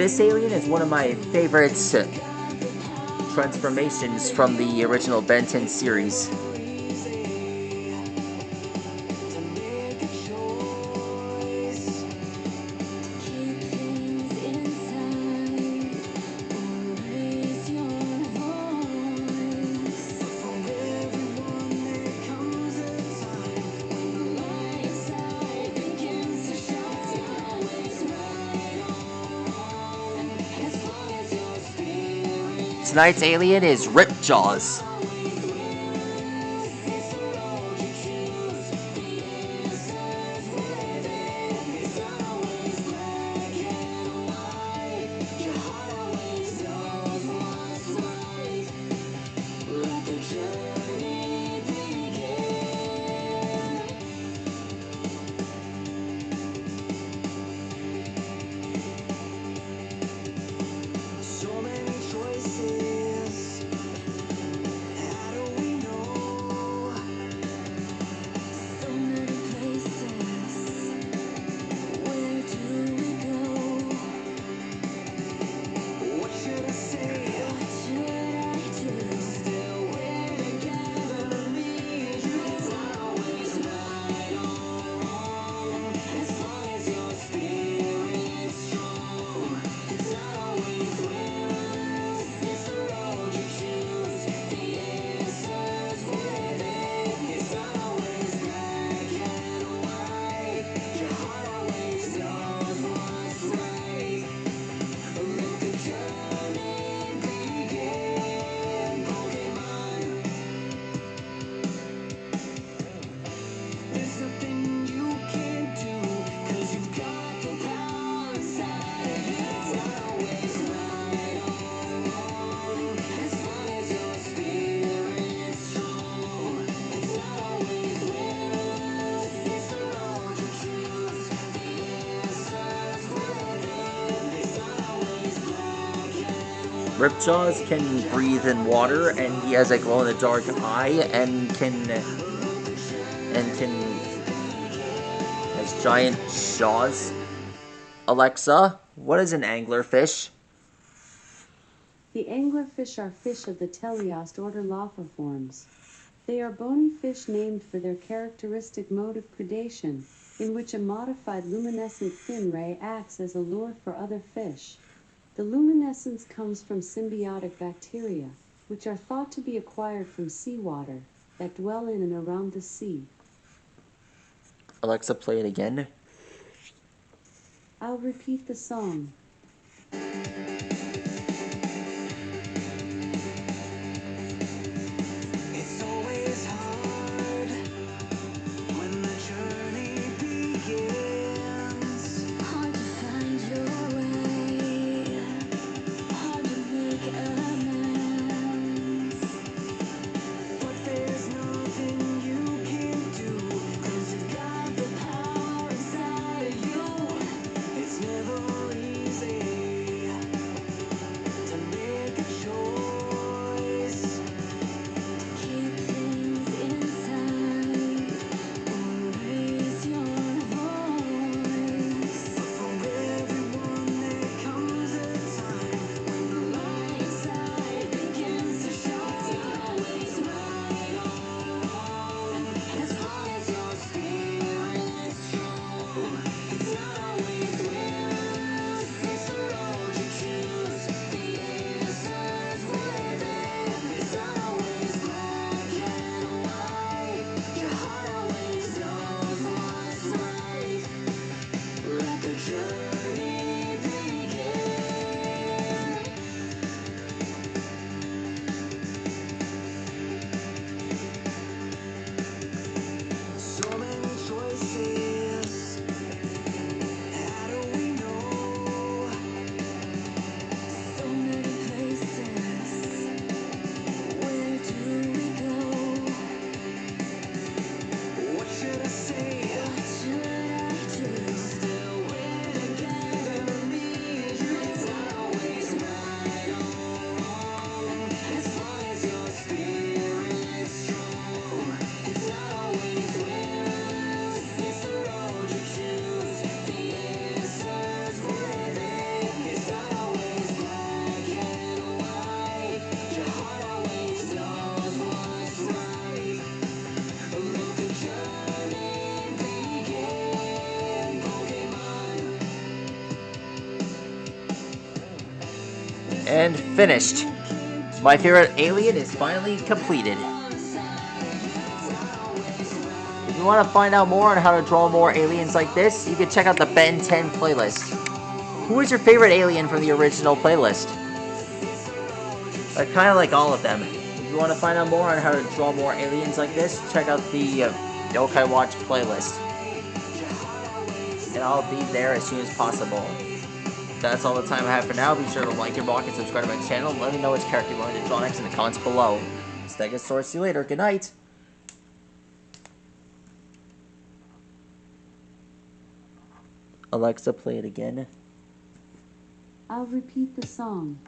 This alien is one of my favorite transformations from the original Ben 10 series. Tonight's alien is Ripjaws. Ripjaws can breathe in water, and he has a glow-in-the-dark eye, and can has giant jaws. Alexa, what is an anglerfish? The anglerfish are fish of the teleost order Lophiformes. They are bony fish named for their characteristic mode of predation, in which a modified luminescent fin ray acts as a lure for other fish. The luminescence comes from symbiotic bacteria, which are thought to be acquired from seawater, that dwell in and around the sea. Alexa, play it again. I'll repeat the song. And finished. My favorite alien is finally completed. If you want to find out more on how to draw more aliens like this, you can check out the Ben 10 playlist. Who is your favorite alien from the original playlist? I kind of like all of them. If you want to find out more on how to draw more aliens like this, check out the Yokai Watch playlist. And I'll be there as soon as possible. That's all the time I have for now. Be sure to like your block and subscribe to my channel. Let me know which character you want me to draw next in the comments below. Stegosaurus, see you later. Good night. Alexa, play it again. I'll repeat the song.